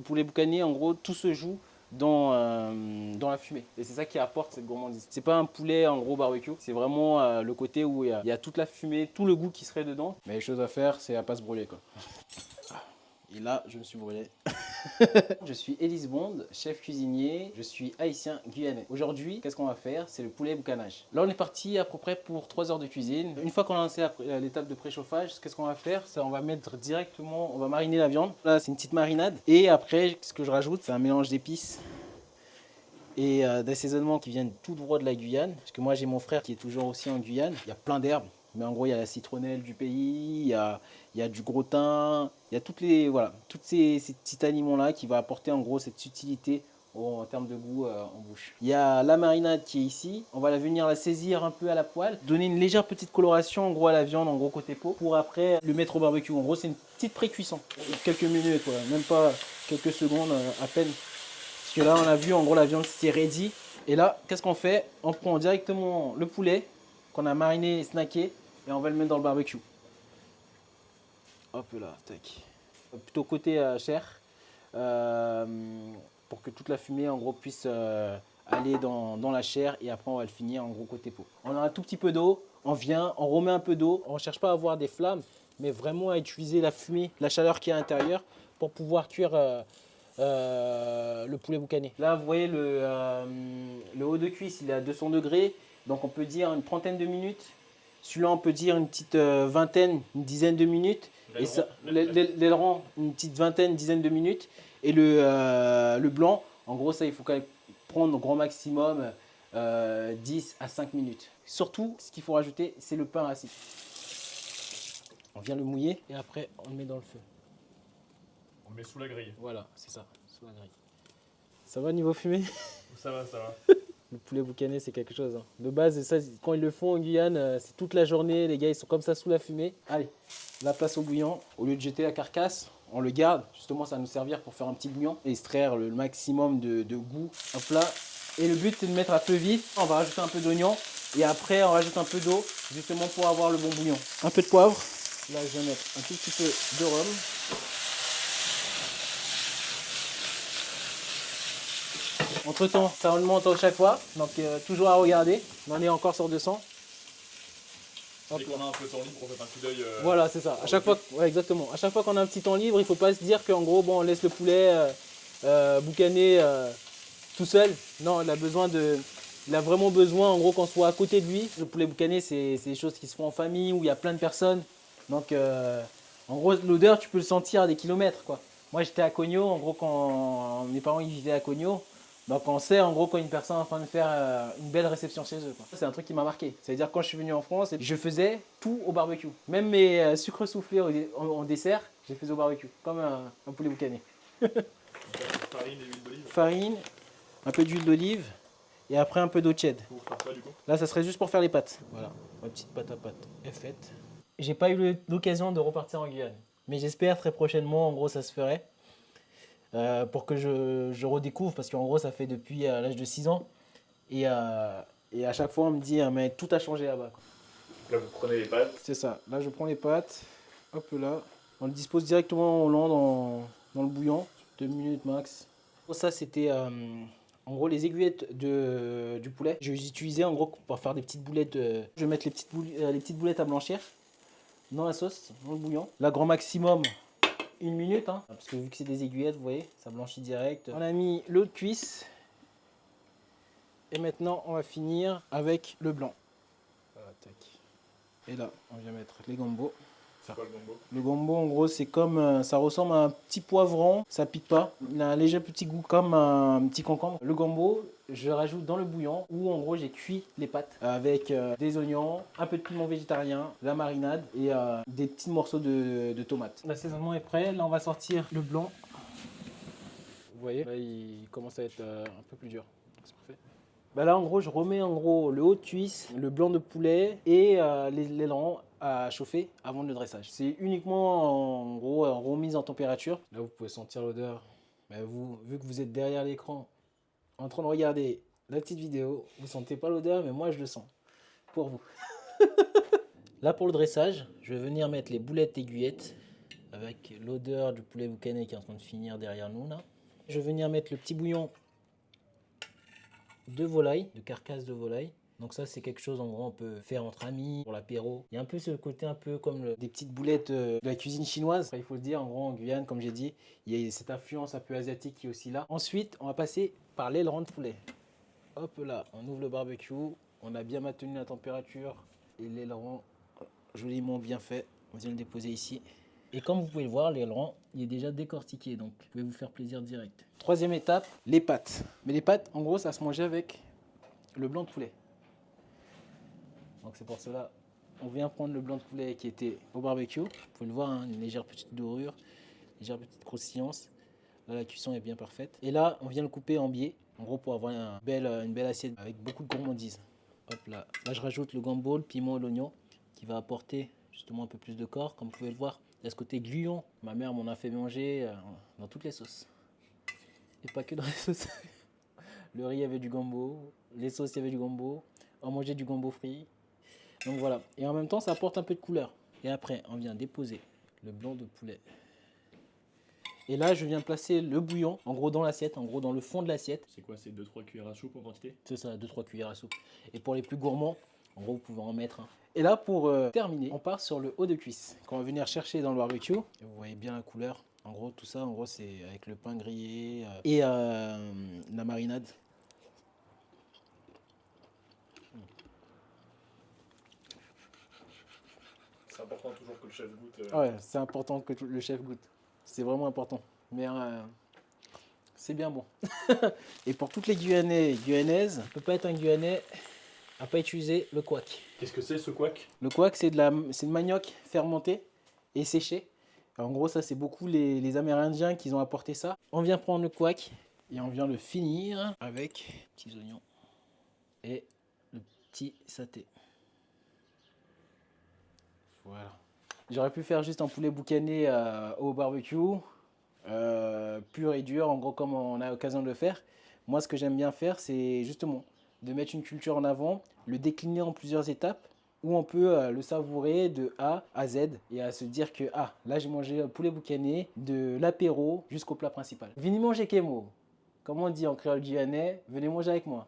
poulet boucané, en gros, tout se joue dans la fumée. Et c'est ça qui apporte cette gourmandise. C'est pas un poulet en gros barbecue, c'est vraiment le côté où il y a toute la fumée, tout le goût qui serait dedans. Mais les choses à faire, c'est à pas se brûler quoi. Et là, je me suis brûlé. Je suis Élise Bond, chef cuisinier, je suis haïtien guyanais. Aujourd'hui, qu'est-ce qu'on va faire? C'est le poulet boucanage. Là, on est parti à peu près pour 3 heures de cuisine. Une fois qu'on a lancé l'étape de préchauffage, qu'est-ce qu'on va faire? C'est on va mettre directement, on va mariner la viande. Là, c'est une petite marinade. Et après, ce que je rajoute, c'est un mélange d'épices et d'assaisonnements qui viennent tout droit de la Guyane. Parce que moi, j'ai mon frère qui est toujours aussi en Guyane. Il y a plein d'herbes. Mais en gros, il y a la citronnelle du pays, il y a du gros thym, il y a voilà, tous ces petits aliments-là qui vont apporter en gros cette subtilité en termes de goût en bouche. Il y a la marinade qui est ici. On va venir la saisir un peu à la poêle, donner une légère petite coloration en gros à la viande, en gros côté peau, pour après le mettre au barbecue. En gros, c'est une petite pré-cuisson, quelques minutes, voilà, même pas quelques secondes à peine. Parce que là, on a vu en gros la viande c'est ready. Et là, qu'est-ce qu'on fait? On prend directement le poulet qu'on a mariné et snacké et on va le mettre dans le barbecue. Hop là, tac. Plutôt côté chair, pour que toute la fumée en gros puisse aller dans la chair et après on va le finir en gros côté peau. On a un tout petit peu d'eau, on vient, on remet un peu d'eau. On ne cherche pas à avoir des flammes, mais vraiment à utiliser la fumée, la chaleur qui est à l'intérieur pour pouvoir cuire le poulet boucané. Là, vous voyez le haut de cuisse, il est à 200 degrés, donc on peut dire une trentaine de minutes. Celui-là, on peut dire une petite vingtaine, une dizaine de minutes. L'aileron, une petite vingtaine, dizaine de minutes. Et le blanc, en gros, ça, il faut quand même prendre au grand maximum 10 à 5 minutes. Surtout, ce qu'il faut rajouter, c'est le pain rassis. On vient le mouiller et après, on le met dans le feu. On le met sous la grille. Voilà, c'est ça, sous la grille. Ça va niveau fumée? Ça va, ça va. Le poulet boucané, c'est quelque chose. Hein. De base, ça, quand ils le font en Guyane, c'est toute la journée. Les gars, ils sont comme ça sous la fumée. Allez, la place au bouillon. Au lieu de jeter la carcasse, on le garde. Justement, ça va nous servir pour faire un petit bouillon et extraire le maximum de goût. Hop là. Et le but, c'est de mettre à peu vite. On va rajouter un peu d'oignon. Et après, on rajoute un peu d'eau, justement pour avoir le bon bouillon. Un peu de poivre. Là, je vais mettre un tout petit peu de rhum. Entre temps, ça remonte à chaque fois, donc toujours à regarder. On est encore sur 200. Dès qu'on a un peu de temps libre, on fait un coup d'œil. Voilà, c'est ça. À chaque fois, ouais, exactement. À chaque fois qu'on a un petit temps libre, il ne faut pas se dire qu'en gros, bon, on laisse le poulet boucaner tout seul. Non, il a vraiment besoin, en gros, qu'on soit à côté de lui. Le poulet boucané, c'est des choses qui se font en famille, où il y a plein de personnes. Donc, en gros, l'odeur, tu peux le sentir à des kilomètres, quoi. Moi, j'étais à Cogno, en gros, quand mes parents ils vivaient à Cogno. Donc on sait en gros quand une personne est en train de faire une belle réception chez eux. C'est un truc qui m'a marqué. C'est-à-dire quand je suis venu en France, je faisais tout au barbecue. Même mes sucres soufflés en dessert, je les faisais au barbecue, comme un poulet boucané. Farine et huile d'olive. Farine, un peu d'huile d'olive et après un peu d'eau tiède. Pour faire quoi du coup? Là, ça serait juste pour faire les pâtes. Voilà, ma petite pâte à pâte est faite. J'ai pas eu l'occasion de repartir en Guyane, mais j'espère très prochainement, en gros, ça se ferait. Pour que je redécouvre, parce qu'en gros ça fait depuis l'âge de 6 ans et à chaque fois on me dit mais tout a changé là-bas. Là vous prenez les pâtes. C'est ça, là je prends les pâtes, hop là, on le dispose directement au lent dans le bouillon, 2 minutes max. Ça c'était en gros les aiguillettes du poulet, je les utilisais en gros pour faire des petites boulettes, je vais mettre les petites boulettes à blanchir dans la sauce, dans le bouillon, là grand maximum 1 minute, hein, parce que vu que c'est des aiguillettes, vous voyez, ça blanchit direct. On a mis l'eau de cuisse. Et maintenant, on va finir avec le blanc. Voilà, tac. Et là, on vient mettre les gambos. C'est quoi le gombo? Le gombo, en gros, c'est comme, ça ressemble à un petit poivron, ça pique pas. Il a un léger petit goût comme un petit concombre. Le gombo, je le rajoute dans le bouillon où en gros j'ai cuit les pâtes avec des oignons, un peu de piment végétarien, la marinade et des petits morceaux de tomates. L'assaisonnement est prêt, là on va sortir le blanc. Vous voyez, là il commence à être un peu plus dur. C'est parfait. Bah là en gros je remets en gros le haut de cuisse, le blanc de poulet et l'aileron à chauffer avant le dressage. C'est uniquement en gros remise en température. Là vous pouvez sentir l'odeur. Bah, vu que vous êtes derrière l'écran en train de regarder la petite vidéo, vous sentez pas l'odeur mais moi je le sens. Pour vous. Là pour le dressage, je vais venir mettre les boulettes aiguillettes avec l'odeur du poulet boucané qui est en train de finir derrière nous là. je vais venir mettre le petit bouillon de volaille, de carcasse de volaille. Donc ça, c'est quelque chose en gros on peut faire entre amis, pour l'apéro. Il y a un peu ce côté un peu comme des petites boulettes de la cuisine chinoise. Enfin, il faut le dire, en gros en Guyane, comme j'ai dit, il y a cette influence un peu asiatique qui est aussi là. Ensuite, on va passer par l'aileron de poulet. Hop là, on ouvre le barbecue. On a bien maintenu la température. Et l'aileron, joliment bien fait. On vient le déposer ici. Et comme vous pouvez le voir, l'aileron, il est déjà décortiqué. Donc, vous pouvez vous faire plaisir direct. Troisième étape, les pâtes. Mais les pâtes, en gros, ça se mangeait avec le blanc de poulet. Donc c'est pour cela, on vient prendre le blanc de poulet qui était au barbecue. Vous pouvez le voir, hein, une légère petite dorure, une légère petite croustillance. Là, la cuisson est bien parfaite. Et là, on vient le couper en biais. En gros, pour avoir une belle assiette avec beaucoup de gourmandise. Hop là. Là, je rajoute le gombo, le piment et l'oignon qui va apporter justement un peu plus de corps. Comme vous pouvez le voir, il y a ce côté gluant. Ma mère m'en a fait manger dans toutes les sauces. Et pas que dans les sauces. Le riz, il y avait du gombo. Les sauces, il y avait du gombo. On mangeait du gombo frit. Donc voilà. Et en même temps, ça apporte un peu de couleur. Et après, on vient déposer le blanc de poulet. Et là, je viens placer le bouillon, en gros dans l'assiette, en gros dans le fond de l'assiette. C'est quoi, c'est 2-3 cuillères à soupe en quantité? C'est ça, 2-3 cuillères à soupe. Et pour les plus gourmands, en gros, vous pouvez en mettre un. Et là, pour terminer, on part sur le haut de cuisse. Qu'on va venir chercher dans le barbecue. Et vous voyez bien la couleur. En gros, tout ça, en gros, c'est avec le pain grillé et la marinade. C'est important toujours que le chef goûte. Ouais, c'est important que le chef goûte. C'est vraiment important. Mais c'est bien bon. Et pour toutes les Guyanais et Guyanaises, on ne peut pas être un Guyanais à pas utiliser le couac. Qu'est-ce que c'est ce couac? Le couac, c'est le manioc fermenté et séché. En gros, ça, c'est beaucoup les Amérindiens qui ont apporté ça. On vient prendre le couac et on vient le finir avec petits oignons et le petit saté. Voilà. J'aurais pu faire juste un poulet boucané au barbecue, pur et dur, en gros comme on a l'occasion de le faire. Moi, ce que j'aime bien faire, c'est justement de mettre une culture en avant, le décliner en plusieurs étapes, où on peut le savourer de A à Z et à se dire que là j'ai mangé un poulet boucané de l'apéro jusqu'au plat principal. Venez manger Kemo, comme on dit en créole guyanais, venez manger avec moi.